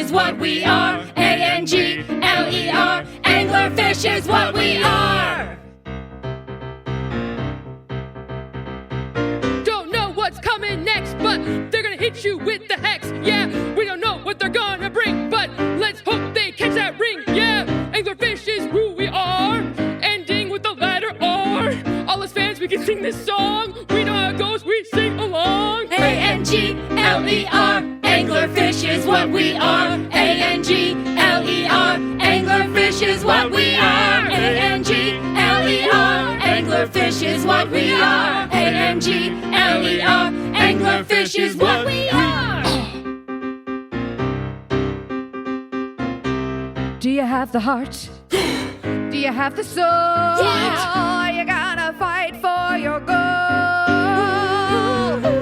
is what we are. A-N-G-L-E-R. Anglerfish is what we are. Don't know what's coming next, but they're gonna hit you with the hex. Yeah, we don't know what they're gonna bring, but let's hope they catch that ring. Yeah, Anglerfish is who we are, ending with the letter R. All us fans, we can sing this song. We know how it goes, we sing along. A-N-G-L-E-R. Anglerfish is what we are. A-N-G-L-E-R. Anglerfish is what we are. A-N-G-L-E-R. Anglerfish is what we are. A-N-G-L-E-R. Anglerfish is what we are. Do you have the heart? Do you have the soul? Yeah. You gotta fight for your goal.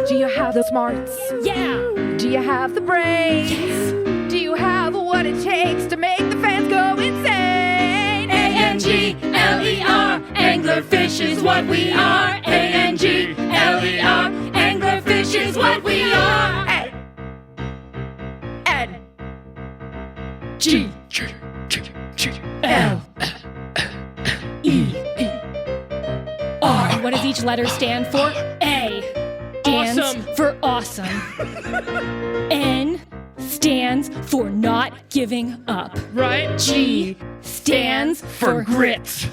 Do you have the smarts? Yeah. Do you have the brains? Yes. Do you have what it takes to make the fans go insane? A-N-G-L-E-R. Anglerfish is what we are. A-N-G-L-E-R. Anglerfish is what we are. N G L E R. And what does each letter stand for? A stands Awesome. for awesome. N stands for not giving up. Right? G stands for grit.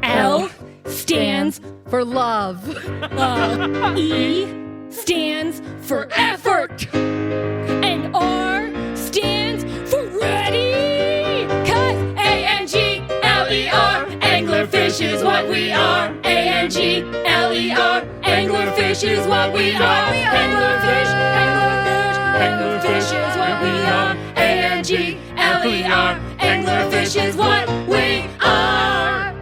L stands for love. E stands for effort. And R stands for ready. 'Cause A-N-G-L-E-R. Anglerfish is what we are. A-N-G-L-E-R. Anglerfish is what we are. Anglerfish, anglerfish, anglerfish is what we are. A-N-G-L-E-R. Anglerfish is what we are.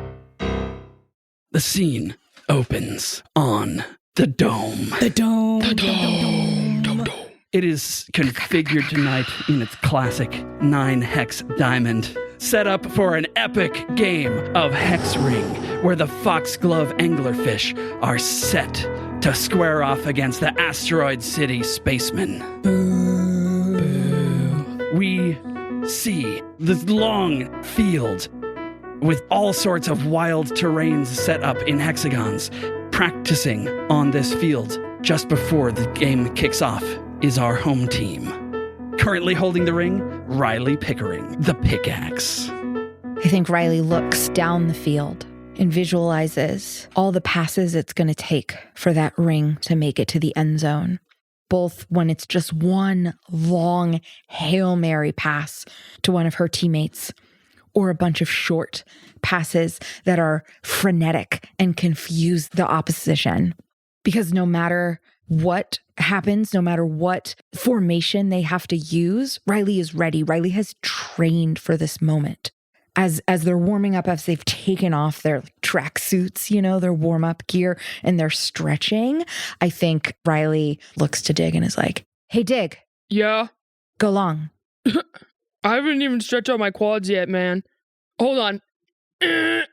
The scene opens on the dome. The dome. It is configured tonight in its classic 9-hex diamond, set up for an epic game of Hex Ring, where the Foxglove Anglerfish are set to square off against the Asteroid City Spacemen. We see this long field with all sorts of wild terrains set up in hexagons. Practicing on this field just before the game kicks off is our home team. Currently holding the ring, Riley Pickering, the Pickaxe. I think Riley looks down the field and visualizes all the passes it's going to take for that ring to make it to the end zone. Both when it's just one long Hail Mary pass to one of her teammates, or a bunch of short passes that are frenetic and confuse the opposition. Because no matter what happens, no matter what formation they have to use, Riley is ready. Riley has trained for this moment. As they're warming up, as they've taken off their track suits, their warm-up gear, and they're stretching, I think Riley looks to Dig and is like, "Hey, Dig, Yeah. go long." I haven't even stretched out my quads yet, man. Hold on.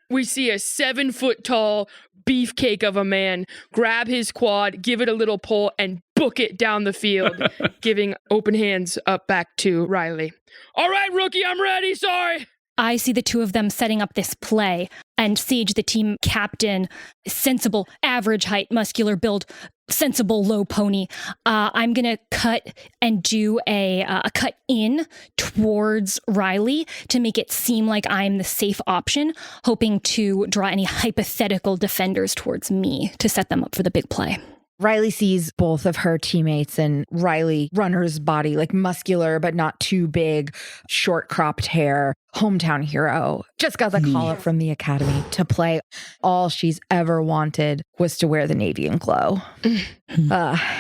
We see a 7-foot-tall beefcake of a man grab his quad, give it a little pull, and book it down the field, giving open hands up back to Riley. All right, rookie, I'm ready. Sorry. I see the two of them setting up this play, and Siege, the team captain, sensible, average height, muscular build, sensible low pony. I'm going to cut and do a cut in towards Riley to make it seem like I'm the safe option, hoping to draw any hypothetical defenders towards me to set them up for the big play. Riley sees both of her teammates, and Riley, runner's body, like muscular but not too big, short cropped hair, hometown hero, just got the call up from the academy to play. All she's ever wanted was to wear the navy and glow.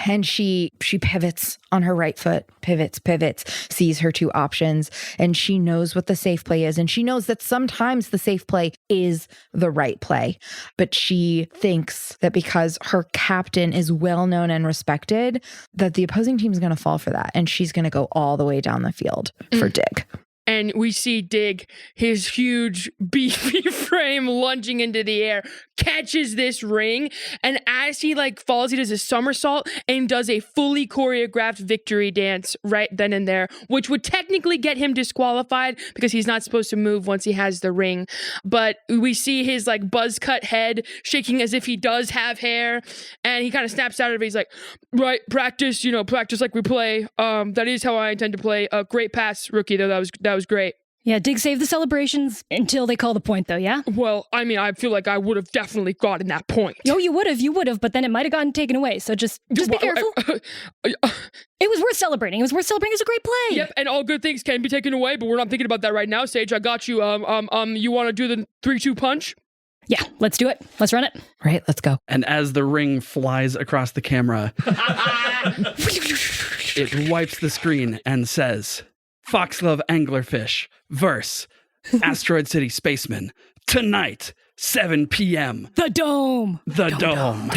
And she pivots on her right foot, pivots, sees her two options, and she knows what the safe play is. And she knows that sometimes the safe play is the right play. But she thinks that because her captain is well known and respected, that the opposing team is going to fall for that. And she's going to go all the way down the field for Dig. And we see Dig, his huge beefy frame lunging into the air, catches this ring. And as he falls, he does a somersault and does a fully choreographed victory dance right then and there, which would technically get him disqualified because he's not supposed to move once he has the ring. But we see his buzz cut head shaking as if he does have hair. And he kind of snaps out of it. He's like, right, practice like we play. That is how I intend to play. Great pass, rookie, though. That was great. Yeah, Dig saved the celebrations until they call the point, though, yeah? Well, I mean, I feel like I would have definitely gotten that point. No, you would have, but then it might have gotten taken away, so just be careful. It was worth celebrating. It was a great play. Yep, and all good things can be taken away, but we're not thinking about that right now, Sage. I got you. You want to do the 3-2 punch? Yeah, let's do it. Let's run it. Right, let's go. And as the ring flies across the camera, it wipes the screen and says, Foxglove Anglerfish versus Asteroid City Spaceman tonight, 7 p.m. The Dome. The Dome.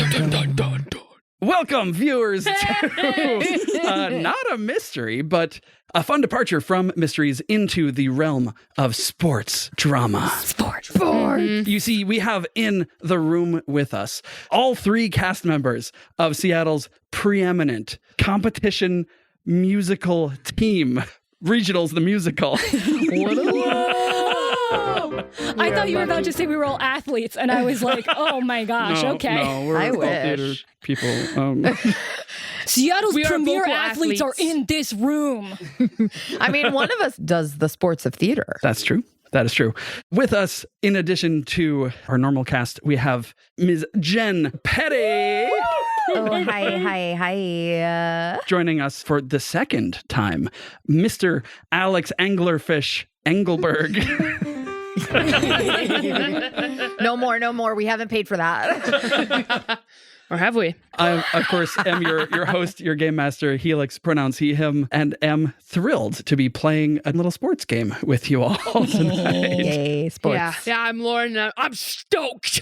Welcome, viewers, to not a mystery, but a fun departure from mysteries into the realm of sports drama. Sports. You see, we have in the room with us all 3 cast members of Seattle's preeminent competition musical team, Regionals the Musical. I thought you were about to say we were all athletes, and I was like, oh my gosh, okay. No, we're I all wish. theater people. Seattle's We are premier vocal athletes are in this room. I mean, one of us does the sports of theater. That's true. That is true. With us, in addition to our normal cast, we have Ms. Jenn Petti. Oh, hi. Joining us for the second time, Mr. Alex Anglerfish Engelberg. No more. We haven't paid for that. Or have we? I, of course, am your host, your game master, Helix, pronounce he, him, and am thrilled to be playing a little sports game with you all tonight. Yay, sports. Yeah, I'm Lauren. I'm stoked.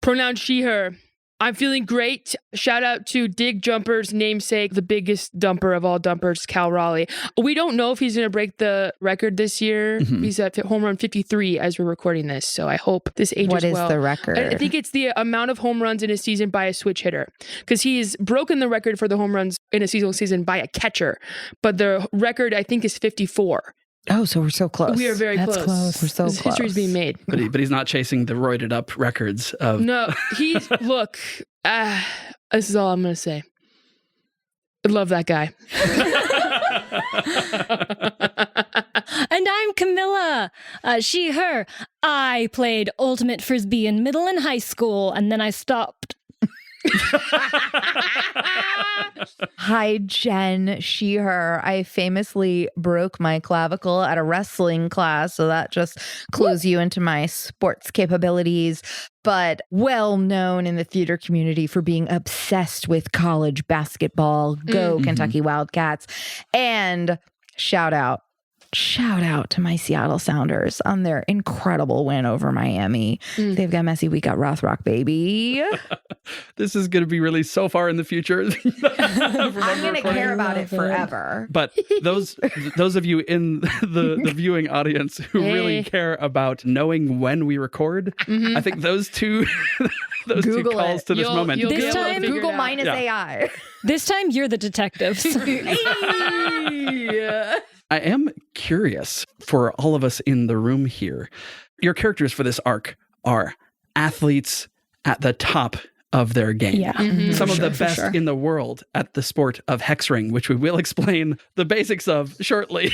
Pronoun she, her. I'm feeling great. Shout out to Dig Jumper's namesake, the biggest dumper of all dumpers, Cal Raleigh. We don't know if he's going to break the record this year. Mm-hmm. He's at home run 53 as we're recording this, so I hope this ages well. What is the record? I think it's the amount of home runs in a season by a switch hitter, because he's broken the record for the home runs in a season by a catcher, but the record, I think, is 54. Oh, so we're so close. We are very That's close. We're so This close. history's being made. But he's not chasing the roided up records of... No, look, this is all I'm going to say. I love that guy. And I'm Camilla. She, her. I played Ultimate Frisbee in middle and high school, and then I stopped. Hi, Jen. She, her. I famously broke my clavicle at a wrestling class, so that just clues you into my sports capabilities. But well known in the theater community for being obsessed with college basketball. Go Kentucky Wildcats. And shout out to my Seattle Sounders on their incredible win over Miami. They've got Messi, we got Rothrock, baby. This is going to be released so far in the future. I'm going to care about it forever. But those of you in the viewing audience who really care about knowing when we record, I think those two Google two calls it. to this moment. You'll This be able to time, figure it Google out. minus AI. This time, you're the detectives. I am curious for all of us in the room here. Your characters for this arc are athletes at the top of their game. Yeah. Some of the For best sure. in the world at the sport of hexring, which we will explain the basics of shortly.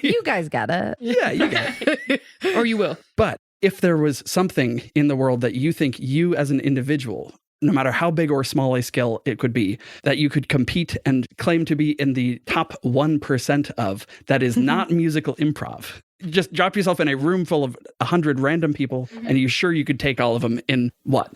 You guys got it. Yeah, you get it. Or you will. But if there was something in the world that you think you as an individual, no matter how big or small a skill it could be, that you could compete and claim to be in the top 1% of, that is not musical improv. Just drop yourself in a room full of 100 random people, and you're sure you could take all of them in what?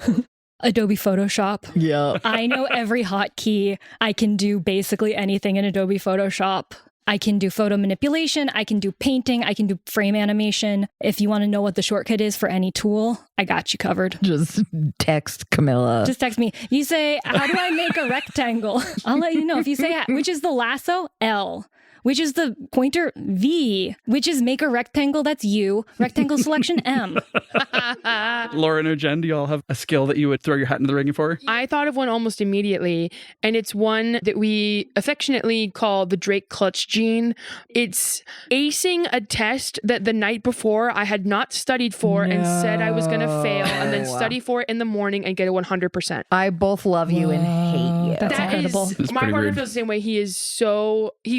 Adobe Photoshop. Yeah. I know every hotkey. I can do basically anything in Adobe Photoshop. I can do photo manipulation. I can do painting. I can do frame animation. If you want to know what the shortcut is for any tool, I got you covered. Just text Camilla. Just text me. You say, how do I make a rectangle? I'll let you know. If you say, which is the lasso? L. Which is the pointer? V. Which is make a rectangle? That's U. Rectangle selection? M. Lauren or Jen, do you all have a skill that you would throw your hat in the ring for? I thought of one almost immediately, and it's one that we affectionately call the Drake clutch gene. It's acing a test that the night before I had not studied for and said I was going to fail, and then study for it in the morning and get a 100%. I both love you and hate you. That's incredible. My partner feels the same way. He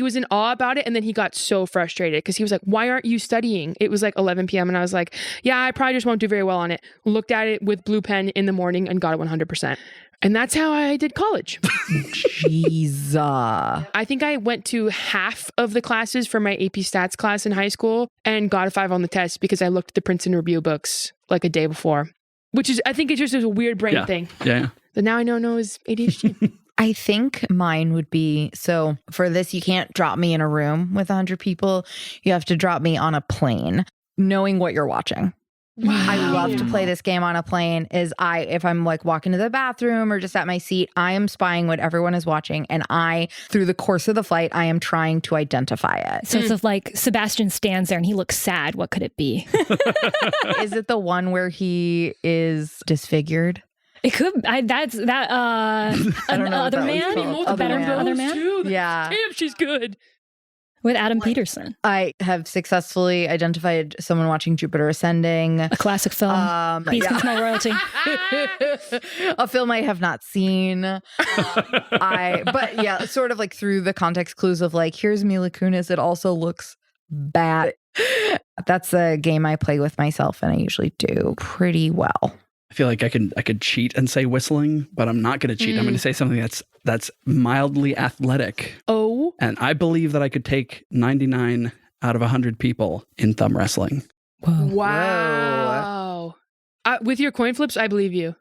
was in awe about it, and then he got so frustrated because he was like, why aren't you studying? It was like 11 p.m. and I was like, yeah, I probably just won't do very well on it. Looked at it with blue pen in the morning and got it 100%. And that's how I did college. Jesus. I think I went to half of the classes for my AP Stats class in high school and got a 5 on the test because I looked at the Princeton review books like a day before, which is, I think it's just a weird brain thing. Yeah. That now I know is ADHD. I think mine would be, so for this, you can't drop me in a room with 100 people. You have to drop me on a plane, knowing what you're watching. Wow. I love to play this game on a plane. If I'm like walking to the bathroom or just at my seat, I am spying what everyone is watching. And through the course of the flight, I am trying to identify it. So it's like Sebastian stands there and he looks sad. What could it be? Is it the one where he is disfigured? It could. That's that. Other man. Other man. Too. Yeah. Damn, she's good. With Adam Peterson. I have successfully identified someone watching Jupiter Ascending. A classic film. Please can smell royalty. A film I have not seen. But yeah, sort of like through the context clues of like, here's Mila Kunis. It also looks bad. That's a game I play with myself, and I usually do pretty well. I feel like I could cheat and say whistling, but I'm not going to cheat. I'm going to say something that's mildly athletic. Oh. And I believe that I could take 99 out of 100 people in thumb wrestling. Whoa. Wow. With your coin flips, I believe you.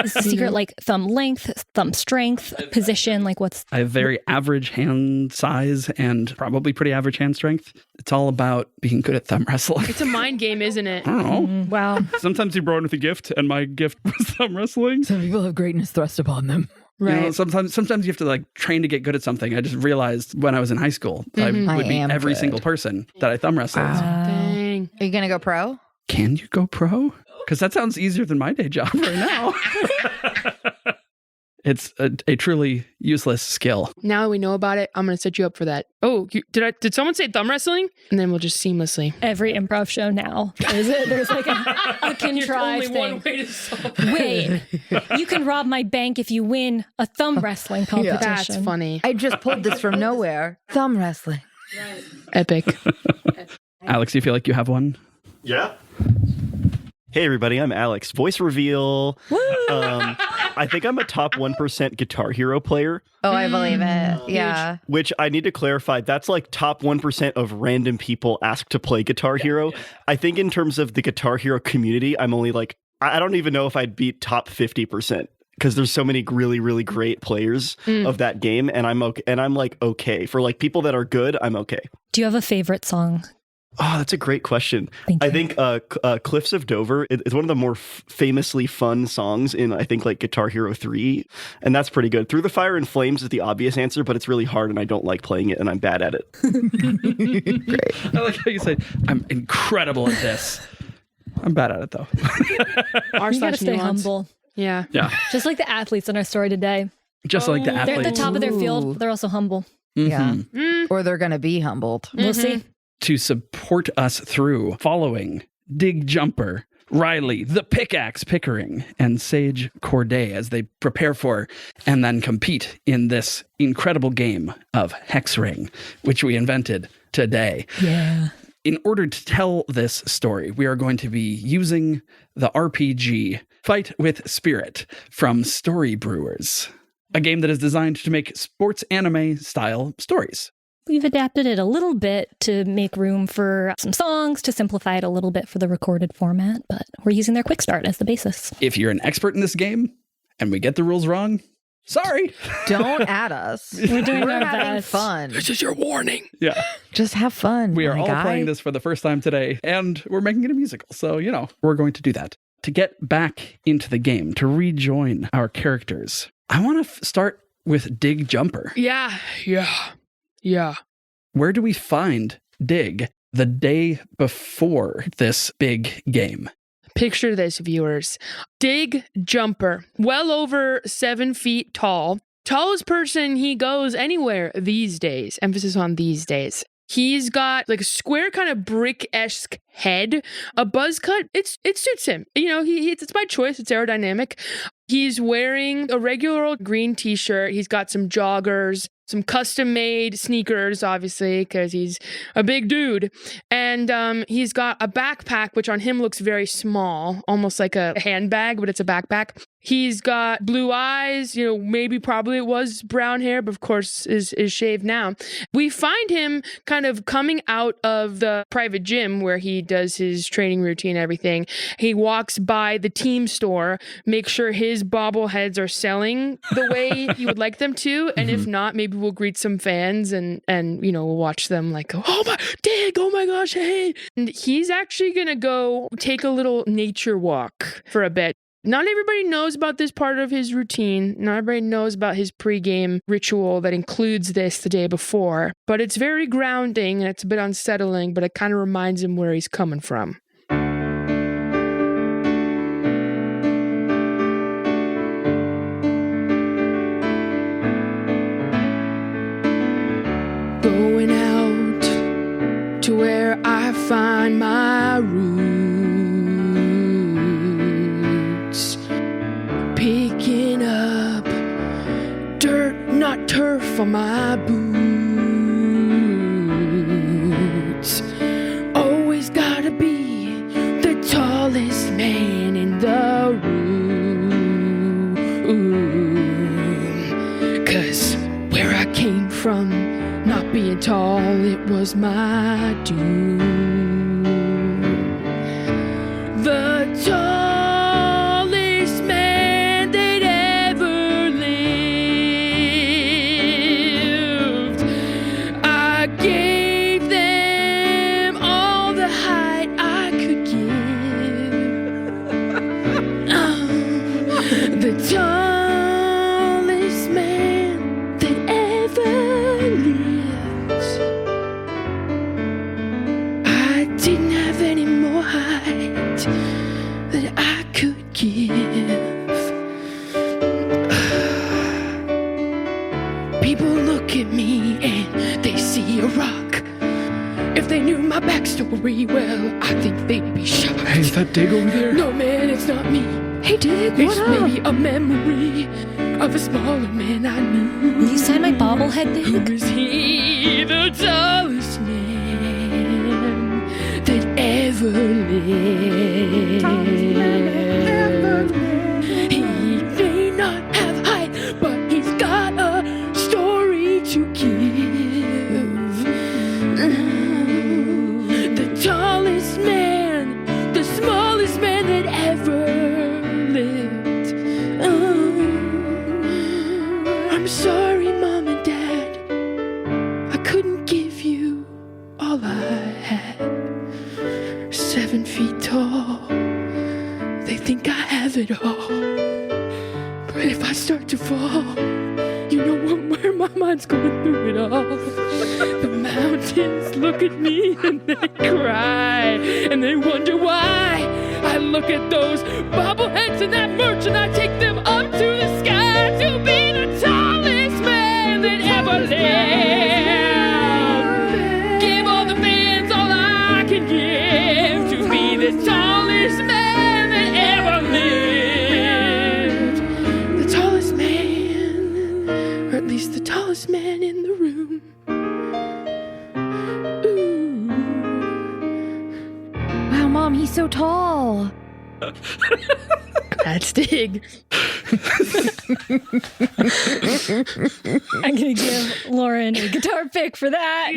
Is the secret like thumb length, thumb strength, position? Like what's... I have very average hand size and probably pretty average hand strength. It's all about being good at thumb wrestling. It's a mind game, isn't it? I don't know. Wow. Sometimes you're born with a gift, and my gift was thumb wrestling. Some people have greatness thrust upon them. Right. You know, sometimes you have to like train to get good at something. I just realized when I was in high school, I would beat every single person that I thumb wrestled. Dang. Are you going to go pro? Can you go pro? Because that sounds easier than my day job right now. It's a truly useless skill. Now we know about it. I'm going to set you up for that. Oh, did someone say thumb wrestling? And then we'll just seamlessly. Every improv show now. There's like a contrived thing. One way to solve Wait, you can rob my bank if you win a thumb wrestling competition. That's funny. I just pulled this from nowhere. Thumb wrestling. Epic. Alex, do you feel like you have one? Yeah. Hey, everybody, I'm Alex. Voice reveal. I think I'm a top 1% Guitar Hero player. Oh, I believe it. Yeah. Which I need to clarify, that's like top 1% of random people asked to play Guitar Hero. Yeah. I think in terms of the Guitar Hero community, I'm only like, I don't even know if I'd beat top 50%. Because there's so many really, really great players of that game, and I'm okay. And I'm like, okay. For like people that are good, I'm okay. Do you have a favorite song? Oh, that's a great question. Thank you. I think Cliffs of Dover is one of the more famously fun songs in, I think, like Guitar Hero 3. And that's pretty good. Through the Fire and Flames is the obvious answer, but it's really hard and I don't like playing it and I'm bad at it. Great. I like how you say, I'm incredible at this. I'm bad at it, though. You gotta stay humble. Yeah. Yeah. Just like the athletes in our story today. Just like the They're athletes. at the top of their field. They're also humble. Mm-hmm. Yeah. Or they're going to be humbled. We'll see. To support us through following Dig Jumper, Riley, the Pickaxe Pickering, and Sage Corday as they prepare for and then compete in this incredible game of Hex Ring, which we invented today. Yeah. In order to tell this story, we are going to be using the RPG Fight with Spirit from Story Brewers, a game that is designed to make sports anime style stories. We've adapted it a little bit to make room for some songs, to simplify it a little bit for the recorded format, but we're using their quick start as the basis. If you're an expert in this game and we get the rules wrong, Sorry. Don't add us. We're doing We're our having best. fun. This is your warning. Yeah. Just have fun. We are my all guy. playing this for the first time today, and we're making it a musical. So, we're going to do that. To get back into the game, to rejoin our characters, I want to start with Dig Jumper. Yeah. Where do we find Dig the day before this big game? Picture this, viewers. Dig Jumper, well over 7 feet tall. Tallest person he goes anywhere these days. Emphasis on these days. He's got like a square kind of brick-esque head, a buzz cut. It suits him. It's by choice. It's aerodynamic. He's wearing a regular old green t-shirt. He's got some joggers, some custom-made sneakers, obviously, because he's a big dude. And he's got a backpack, which on him looks very small, almost like a handbag, but it's a backpack. He's got blue eyes, probably it was brown hair, but of course is shaved now. We find him kind of coming out of the private gym where he does his training routine and everything. He walks by the team store, makes sure his bobbleheads are selling the way he would like them to. And if not, maybe we'll greet some fans and we'll watch them like, Dig, oh my gosh, hey. And he's actually going to go take a little nature walk for a bit. Not everybody knows about this part of his routine. Not everybody knows about his pregame ritual that includes this the day before. But it's very grounding and it's a bit unsettling, but it kind of reminds him where he's coming from. Going out to where I find my roots. Picking up dirt, not turf on my boots. Always gotta be the tallest man in the room. 'Cause where I came from, not being tall, it was my doom. The tallest man that ever lived. I gave them all the height I could give. The tallest man that ever lived. I didn't have any more height that I could give. People look at me and they see a rock. If they knew my backstory, well, I think they'd be shocked. Hey, is that Dig over there? No, man, it's not me. Hey, Dig, It's what up? maybe a memory of a smaller man I knew. Will you sign my bobblehead, Who Dig? is he, the tallest man that ever lived? He may not have height, but he's got a story to give. The tallest man, the smallest man that ever lived. I'm sorry, Mom and Dad. I couldn't give you all I had. 7 feet tall. They think I have it all. But if I start to fall, where my mind's going through it all. The mountains look at me and they cry. And they wonder why. I look at those bobbleheads and that merch and I take them up to the sky to be the tallest man that ever lived. Give all the fans all I can give to be the tallest man that ever lived. The tallest man, or at least the tallest man in the room. Ooh. Wow, Mom, he's so tall. That's Dig. I'm going to give Lauren a guitar pick for that.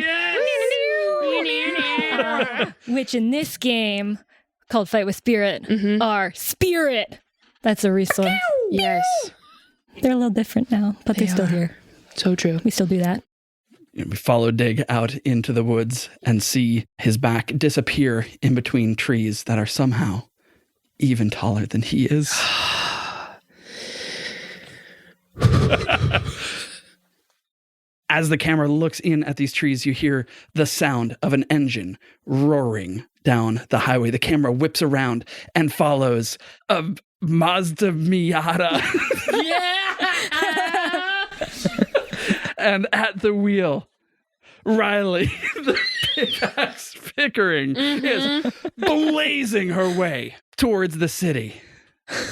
Which in this game, called Fight with Spirit, are Spirit. That's a resource. Yes. They're a little different now, but they're still here. So true. We still do that. We follow Dig out into the woods and see his back disappear in between trees that are somehow even taller than he is. As the camera looks in at these trees, you hear the sound of an engine roaring down the highway. The camera whips around and follows a Mazda Miata. Yeah! And at the wheel, Riley, the Pickaxe Pickering, is blazing her way towards the city.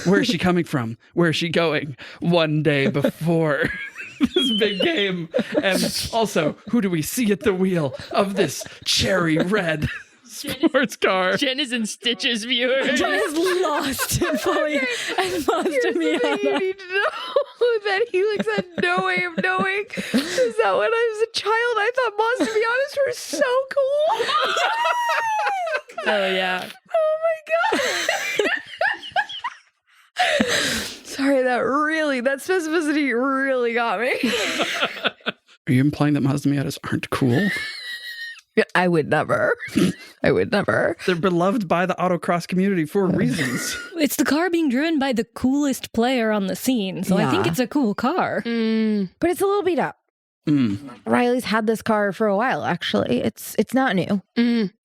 Where is she coming from? Where is she going? One day before this big game. And also, who do we see at the wheel of this cherry red sports car? Jenn is in stitches, viewers. Jenn is lost in fully and Mazda Miata. You need to know that Helix had no way of knowing is that when I was a child, I thought Mazda Miatas were so cool. Oh, yeah. Oh my god. Sorry, that specificity really got me. Are you implying that Mazda Miatas aren't cool? I would never. They're beloved by the autocross community for reasons. It's the car being driven by the coolest player on the scene, so I think Yeah. it's a cool car. But it's a little beat up. Riley's had this car for a while, actually. It's not new.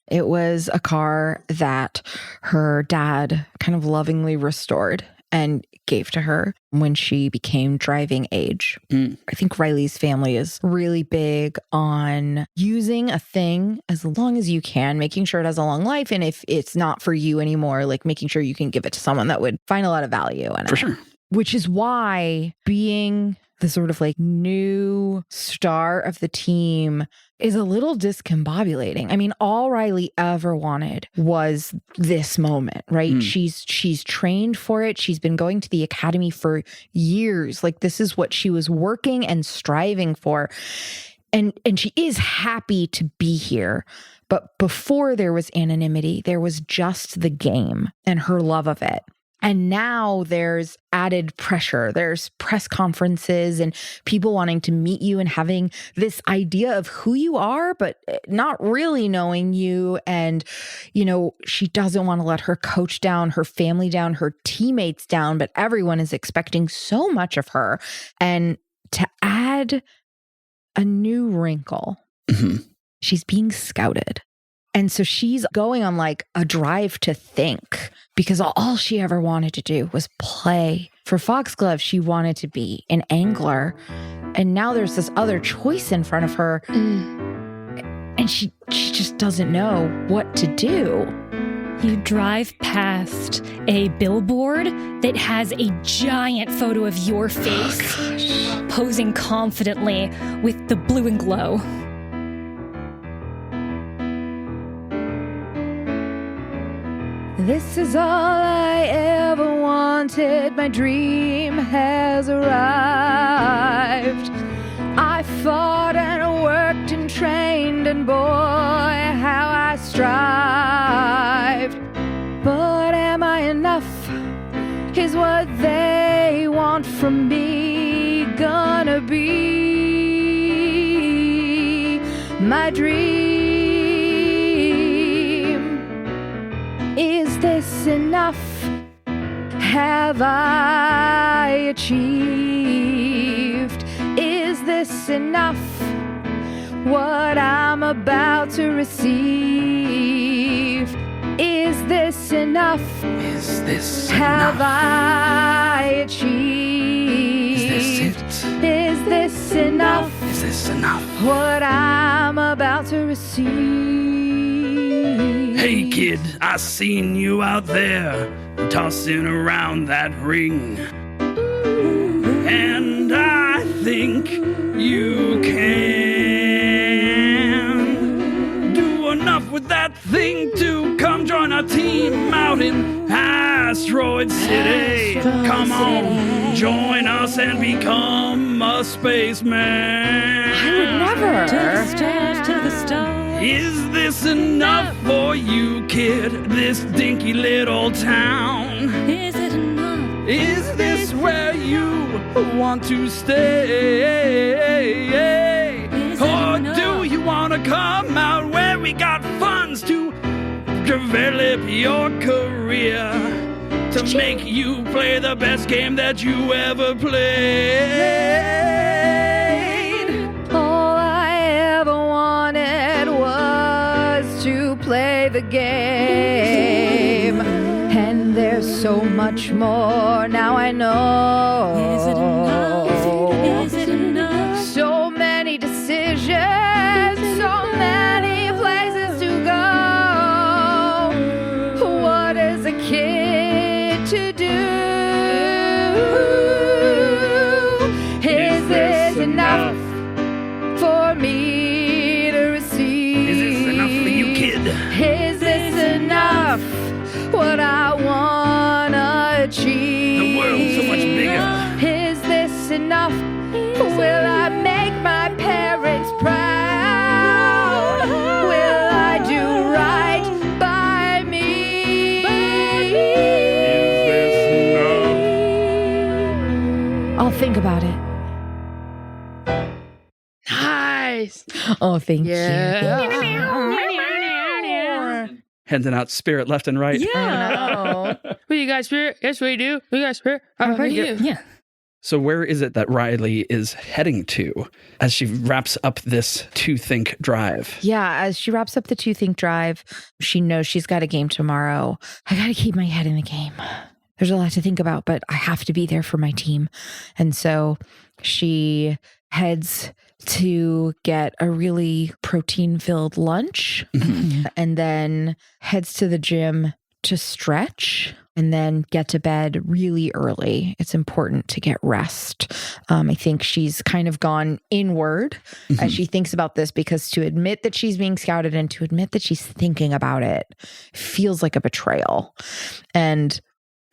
It was a car that her dad kind of lovingly restored and gave to her when she became driving age. I think Riley's family is really big on using a thing as long as you can, making sure it has a long life. And if it's not for you anymore, like making sure you can give it to someone that would find a lot of value in it. For sure. Which is why being the sort of like new star of the team is a little discombobulating. I mean, all Riley ever wanted was this moment, right? She's trained for it. She's been going to the academy for years. Like this is what she was working and striving for. And she is happy to be here. But before there was anonymity, there was just the game and her love of it. And now there's added pressure. There's press conferences and people wanting to meet you and having this idea of who you are, but not really knowing you. And, you know, she doesn't want to let her coach down, her family down, her teammates down, but everyone is expecting so much of her. And to add a new wrinkle, she's being scouted. And so she's going on like a drive to think because all she ever wanted to do was play. For Foxglove, she wanted to be an angler. And now there's this other choice in front of her. And she just doesn't know what to do. You drive past a billboard that has a giant photo of your face posing confidently with the blue and glow. This is all I ever wanted. My dream has arrived. I fought and worked and trained, and boy, how I strived. But am I enough? Is what they want from me gonna be my dream? Is this enough? Have I achieved? Is this enough? What I'm about to receive? Is this enough? Is this Have enough? I achieved? Is this it? Is this enough? Is this enough? What I'm about to receive? Hey kid, I seen you out there tossing around that ring. And I think you can do enough with that thing to come join our team out in Asteroid City. Come on, join us and become a spaceman. I would never. To the stars, to the stars. Is this enough for you, kid? This dinky little town? Is it enough? Is this where you want to stay? Or do you want to come out where we got funds to develop your career, to make you play the best game that you ever played? All I ever wanted was to play the game. And there's so much more now I know. Is it enough? Is it enough? So many decisions, so many places to go. What is a kid to do? Is this enough for me to receive? Is this enough for you, kid? Is this enough? What I wanna achieve? The world's so much bigger. Is this enough? Will I make my parents proud? Will I do right by me? Is this enough? I'll think about it. Nice. Oh, thank Yeah. Handing out spirit left and right. Yeah. What you got, Spirit? Yes, we do. We got Spirit. How about you? Yeah. So where is it that Riley is heading to as she wraps up this To Think drive? Yeah, as she wraps up the To Think drive, she knows she's got a game tomorrow. I got to keep my head in the game. There's a lot to think about, but I have to be there for my team. And so she heads to get a really protein-filled lunch and then heads to the gym to stretch and then get to bed really early. It's important to get rest. I think she's kind of gone inward as she thinks about this, because to admit that she's being scouted and to admit that she's thinking about it feels like a betrayal. And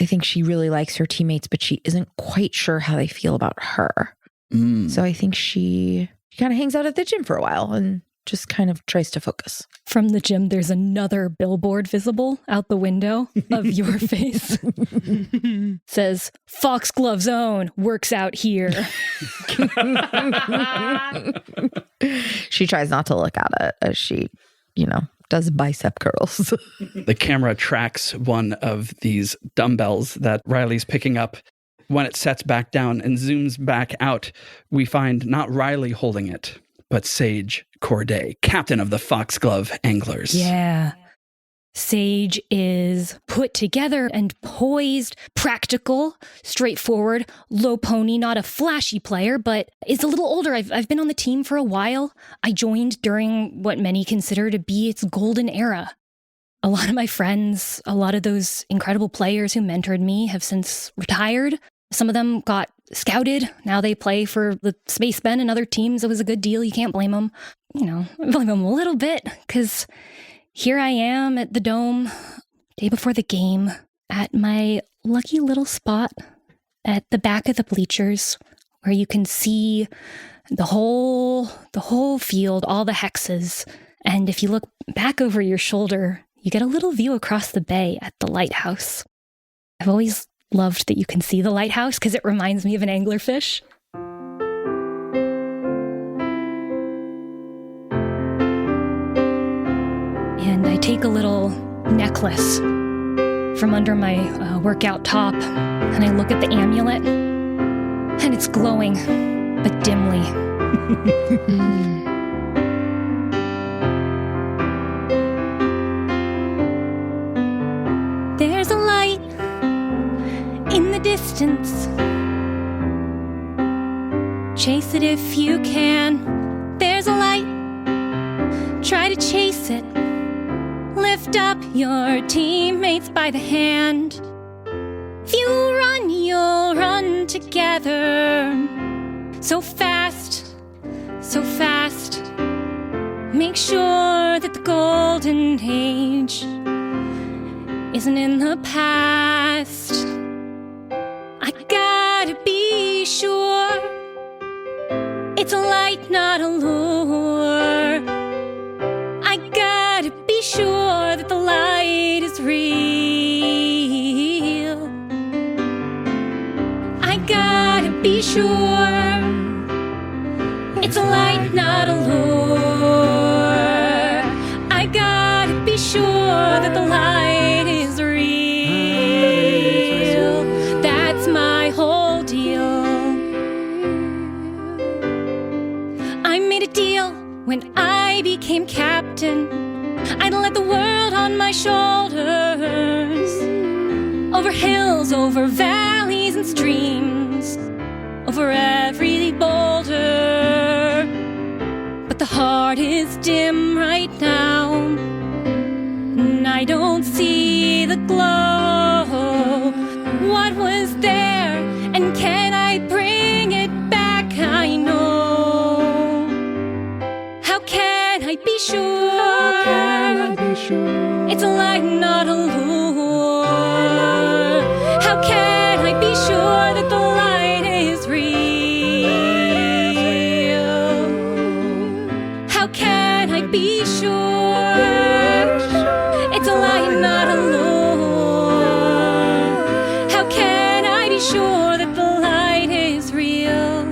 I think she really likes her teammates, but she isn't quite sure how they feel about her. So I think she kind of hangs out at the gym for a while and just kind of tries to focus. From the gym, there's another billboard visible out the window of your face. Says, Foxglove Zone works out here. She tries not to look at it as she, does bicep curls. The camera tracks one of these dumbbells that Riley's picking up. When it sets back down and zooms back out, we find not Riley holding it, but Sage Corday, captain of the Foxglove Anglers. Yeah. Sage is put together and poised, practical, straightforward, low pony, not a flashy player, but is a little older. I've been on the team for a while. I joined during what many consider to be its golden era. A lot of my friends, a lot of those incredible players who mentored me have since retired. Some of them got scouted. Now they play for the Space Ben and other teams. It was a good deal. You can't blame them. I blame them a little bit, because here I am at the Dome, day before the game, at my lucky little spot at the back of the bleachers, where you can see the whole field, all the hexes. And if you look back over your shoulder, you get a little view across the bay at the lighthouse. I've always loved that you can see the lighthouse because it reminds me of an anglerfish. And I take a little necklace from under my workout top, and I look at the amulet, and it's glowing, but dimly. There's a light in the distance. Chase it if you can. There's a light. Try to chase it. Lift up your teammates by the hand. If you run, you'll run together. So fast, so fast. Make sure that the golden age isn't in the past. I gotta be sure it's a light, not a lure. I gotta be sure that the light is real. I be sure it's a light, not a lure. I gotta be sure that the light is real. That's my whole deal. I made a deal when I became captain. I'd let the world on my shoulders, over hills, over valleys and streams, over every boulder. But the heart is dim right now, and I don't see the glow. What was there, and can I bring it back? I know. How can I be sure? How can I be sure? It's a light, not a lure. How can I be sure that the light is real? How can I be sure? It's a light, not a lure. How can I be sure that the light is real?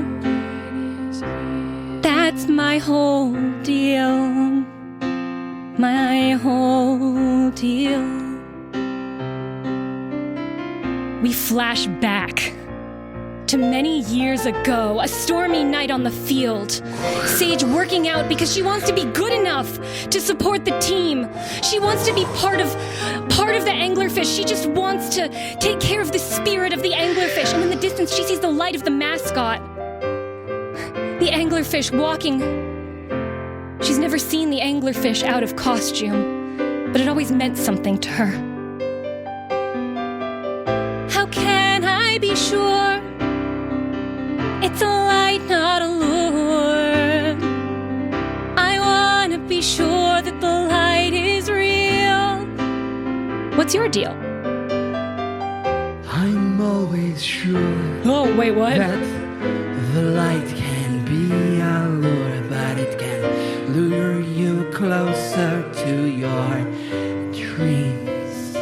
That's my whole deal. My whole deal. We flash back to many years ago, a stormy night on the field. Sage working out because she wants to be good enough to support the team. She wants to be part of the Anglerfish. She just wants to take care of the spirit of the Anglerfish. And in the distance, she sees the light of the mascot. The Anglerfish walking. She's never seen the Anglerfish out of costume, but it always meant something to her. How can I be sure? It's a light, not a lure. I wanna be sure that the light is real. What's your deal? I'm always sure Oh, wait, what? that the light can be a lure, but it can lure you closer to your dreams.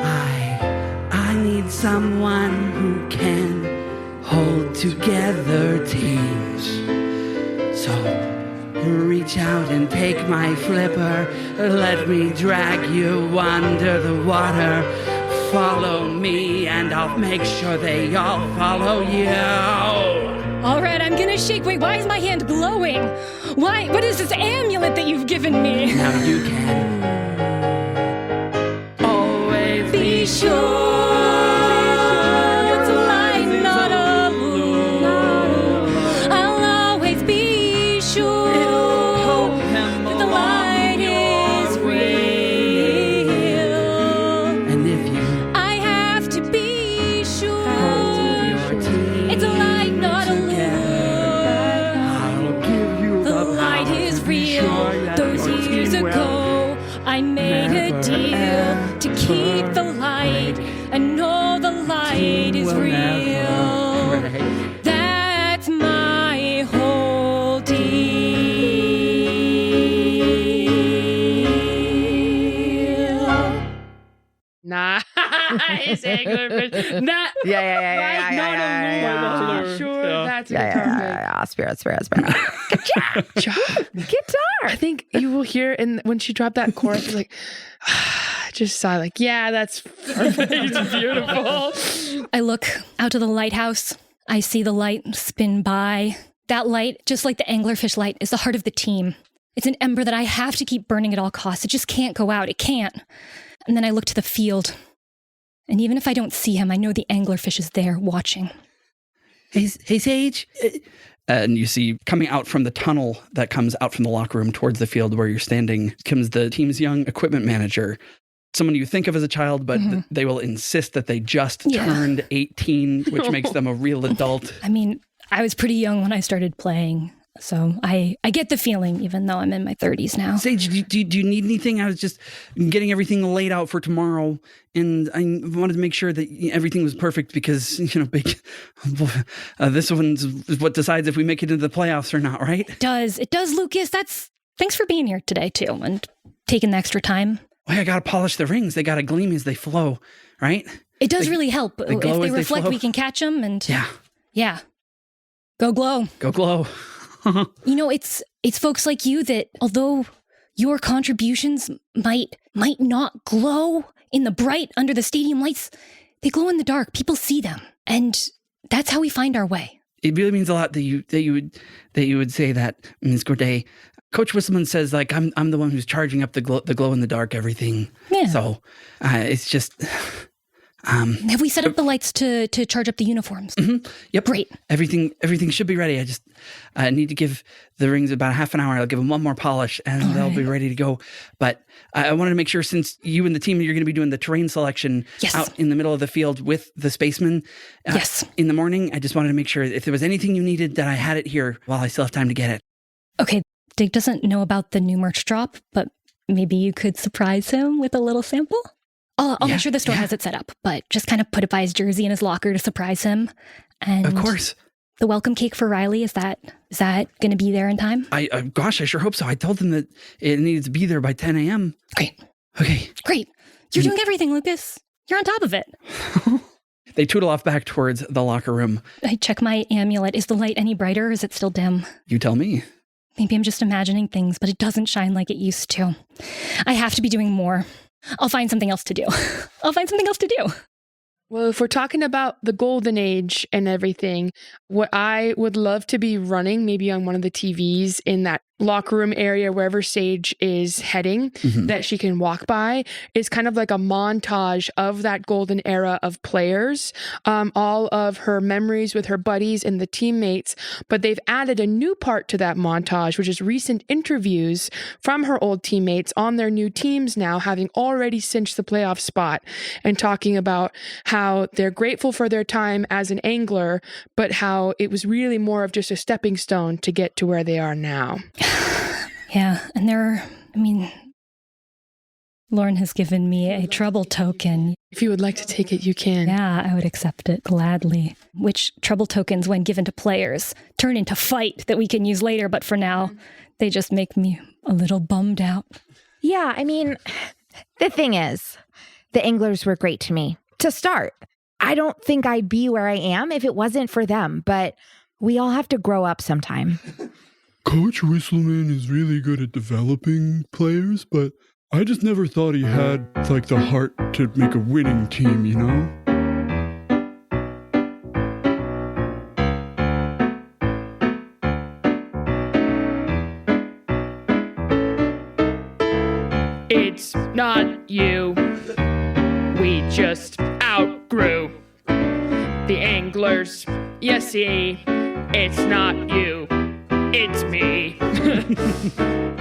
I need someone who can hold together teams. So reach out and take my flipper. Let me drag you under the water. Follow me and I'll make sure they all follow you. All right, I'm gonna shake. Wait, why is my hand glowing? Why? What is this amulet that you've given me? Now you can always Be sure it's a light, not a lure. I'll always be sure that the light is real. And if you I have to be sure hold your team it's a light, not a lure. I'll give you The the light power is to be real. sure that Those your years team will ago, I made a never, deal to keep the ever light. I know the light is will real. never break. That's my whole deal. Nice, Anglerfish. Nah, Yeah. not a lure. Sure, that's Yeah. Spirit. Good job. Guitar. I think you will hear when she dropped that chorus, it's like, just sigh, like, yeah, that's perfect. It's beautiful. I look out to the lighthouse. I see the light spin by. That light, just like the Anglerfish light, is the heart of the team. It's an ember that I have to keep burning at all costs. It just can't go out. It can't. And then I look to the field. And even if I don't see him, I know the Anglerfish is there watching. Hey, Sage. And you see coming out from the tunnel that comes out from the locker room towards the field where you're standing comes the team's young equipment manager. Someone you think of as a child, but they will insist that they just turned 18, which makes them a real adult. I mean, I was pretty young when I started playing. So I get the feeling, even though I'm in my 30s now. Sage, do you need anything? I was just getting everything laid out for tomorrow, and I wanted to make sure that everything was perfect because, this one's what decides if we make it into the playoffs or not, right? It does, Lucas. Thanks for being here today, too, and taking the extra time. Well, I got to polish the rings. They got to gleam as they flow, right? It does really help. If glow they as they reflect, flow. we can catch them. And Yeah. Yeah. Go glow. Go glow. You know, it's folks like you that, although your contributions might not glow in the bright under the stadium lights, they glow in the dark. People see them. And that's how we find our way. It really means a lot that you would say that, Ms. Corday. Coach Whistleman says, like, I'm the one who's charging up the glow in the dark everything. Yeah. So it's just. Have we set up the lights to charge up the uniforms? Mm-hmm. Yep. Great. Everything should be ready. I just need to give the rings about half an hour. I'll give them one more polish and they'll be ready to go. But I wanted to make sure, since you and the team, you're going to be doing the terrain selection out in the middle of the field with the spacemen in the morning. I just wanted to make sure if there was anything you needed that I had it here while I still have time to get it. Okay. Dig doesn't know about the new merch drop, but maybe you could surprise him with a little sample? I'll make sure the store has it set up, but just kind of put it by his jersey in his locker to surprise him. And of course. The welcome cake for Riley, is that going to be there in time? Gosh, I sure hope so. I told them that it needed to be there by 10 a.m. Great. Okay. Great. You're doing everything, Lucas. You're on top of it. They tootle off back towards the locker room. I check my amulet. Is the light any brighter or is it still dim? You tell me. Maybe I'm just imagining things, but it doesn't shine like it used to. I have to be doing more. I'll find something else to do. Well, if we're talking about the golden age and everything, what I would love to be running, maybe on one of the TVs in that locker room area, wherever Sage is heading, that she can walk by, is kind of like a montage of that golden era of players, all of her memories with her buddies and the teammates. But they've added a new part to that montage, which is recent interviews from her old teammates on their new teams now, having already cinched the playoff spot, and talking about how they're grateful for their time as an angler, but how it was really more of just a stepping stone to get to where they are now. Yeah, and Lauren has given me a trouble token. If you would like to take it, you can. Yeah, I would accept it gladly. Which trouble tokens, when given to players, turn into fight that we can use later, but for now, they just make me a little bummed out. Yeah, the thing is, the anglers were great to me. To start, I don't think I'd be where I am if it wasn't for them, but we all have to grow up sometime. Coach Whistleman is really good at developing players, but I just never thought he had, like, the heart to make a winning team, you know? It's not you. We just outgrew the anglers. You see, it's not you. It's me.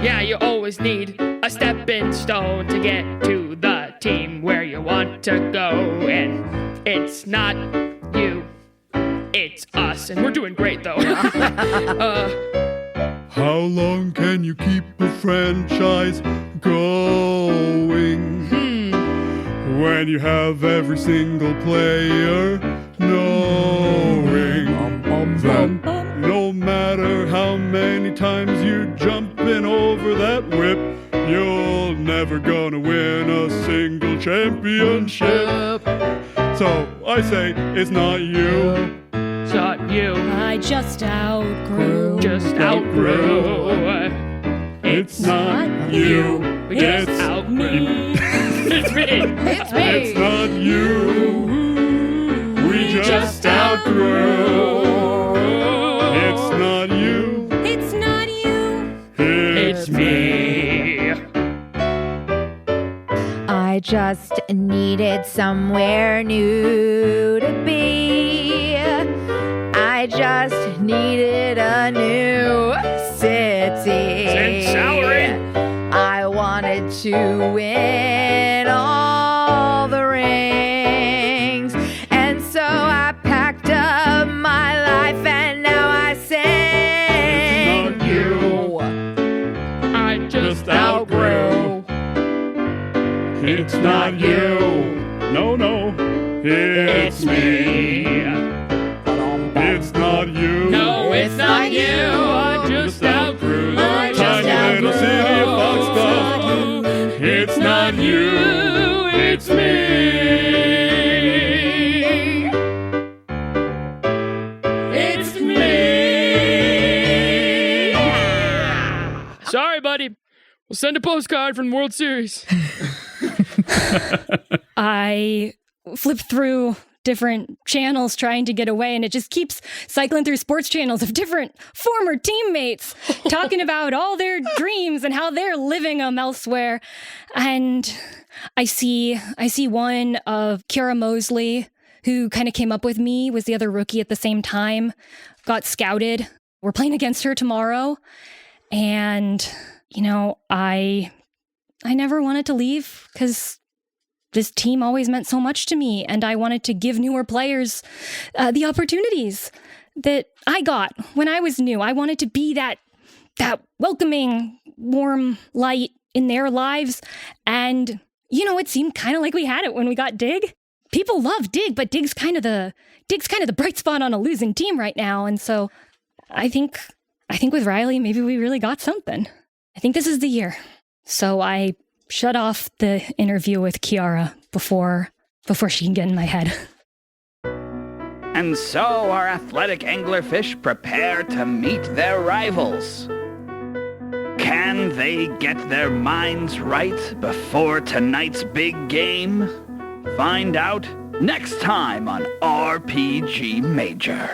Yeah, you always need a stepping stone to get to the team where you want to go. And it's not you. It's us. And we're doing great, though. How long can you keep a franchise going? When you have every single player knowing that no matter how many times you jumping over that whip, you're never gonna win a single championship. So I say it's not you. It's not you. I just outgrew. It's not you. We just outgrew. It's me. It's not you. We just outgrew. It's not you. It's not you. It's me. I just needed somewhere new to be. I just needed a new city. Salary. I wanted to win all the rings, and so I packed up my life, and now I sing. It's not you. I just outgrew. It's not you. No. It's me. It's not you. No, it's not you. I just outgrew. Tiny little city of Foxglove. It's not you. It's me. send a postcard from the World Series. I flip through different channels trying to get away, and it just keeps cycling through sports channels of different former teammates talking about all their dreams and how they're living them elsewhere. And I see one of Kiara Mosley, who kind of came up with me, was the other rookie at the same time, got scouted. We're playing against her tomorrow. And, I never wanted to leave because this team always meant so much to me, and I wanted to give newer players the opportunities that I got when I was new. I wanted to be that welcoming, warm light in their lives. And, it seemed kind of like we had it when we got Dig. People love Dig, but Dig's kind of the bright spot on a losing team right now. And so I think with Riley, maybe we really got something. I think this is the year. So I shut off the interview with Kiara before she can get in my head. And so our athletic anglerfish prepare to meet their rivals. Can they get their minds right before tonight's big game? Find out next time on RPG Major.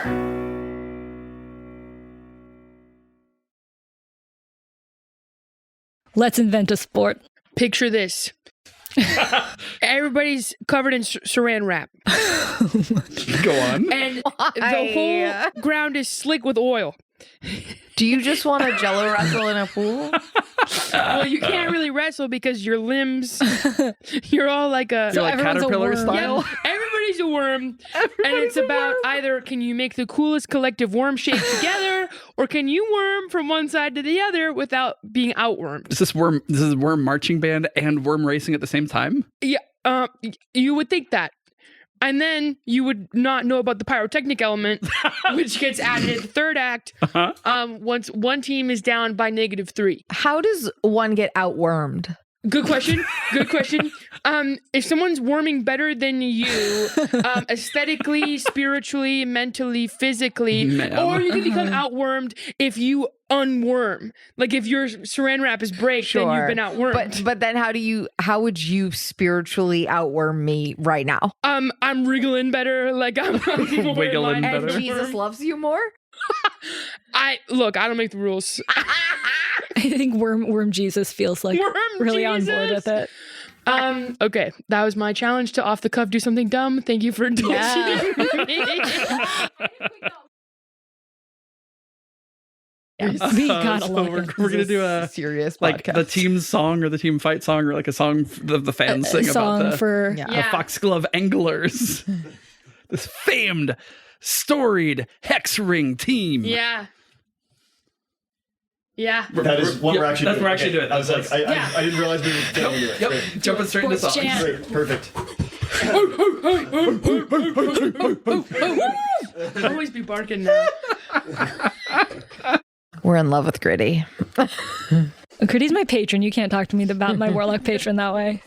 Let's invent a sport. Picture this. Everybody's covered in saran wrap. Go on. And the whole ground is slick with oil. Do you just want to jello wrestle in a pool? Well, you can't really wrestle because your limbs, you're all like a... You're like caterpillar style? Yeah, everybody's a worm. And it's about either can you make the coolest collective worm shape together, or can you worm from one side to the other without being outwormed? Is this worm marching band and worm racing at the same time? Yeah, you would think that. And then you would not know about the pyrotechnic element, which gets added in the third act once one team is down by -3. How does one get outwormed? Good question. If someone's worming better than you, aesthetically, spiritually, mentally, physically, or you can become outwormed if you unworm. Like if your saran wrap is break, then you've been outwormed. But then how would you spiritually outworm me right now? I'm wriggling better. Like I'm Wiggling better. And Jesus loves you more? I don't make the rules. I think Worm Jesus feels like really on board with it. Okay, that was my challenge to off the cuff do something dumb. Thank you for indulging me. We gotta love we're gonna do a serious like podcast. the team song or the team fight song or like a song the fans sing about the Foxglove anglers. This famed, storied hex ring team. Yeah. That is what we're actually doing. That's what we're actually doing. I was like, I didn't realize we were going to do it. Yep, Great. jumping straight into Sports songs. chant. Great, perfect. I'll always be barking now. We're in love with Gritty. Gritty's my patron. You can't talk to me about my warlock patron that way.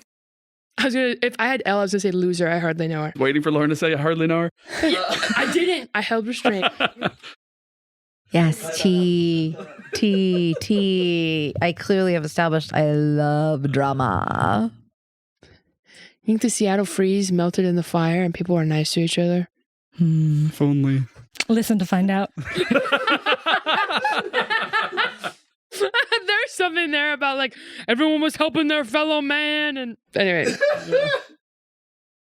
If I had L, I was gonna say loser. I hardly know her. Waiting for Lauren to say I hardly know her. I didn't. I held restraint. Yes, T. I clearly have established I love drama. You think the Seattle freeze melted in the fire and people are nice to each other? If only. Listen to find out. There's something there about like everyone was helping their fellow man and anyway.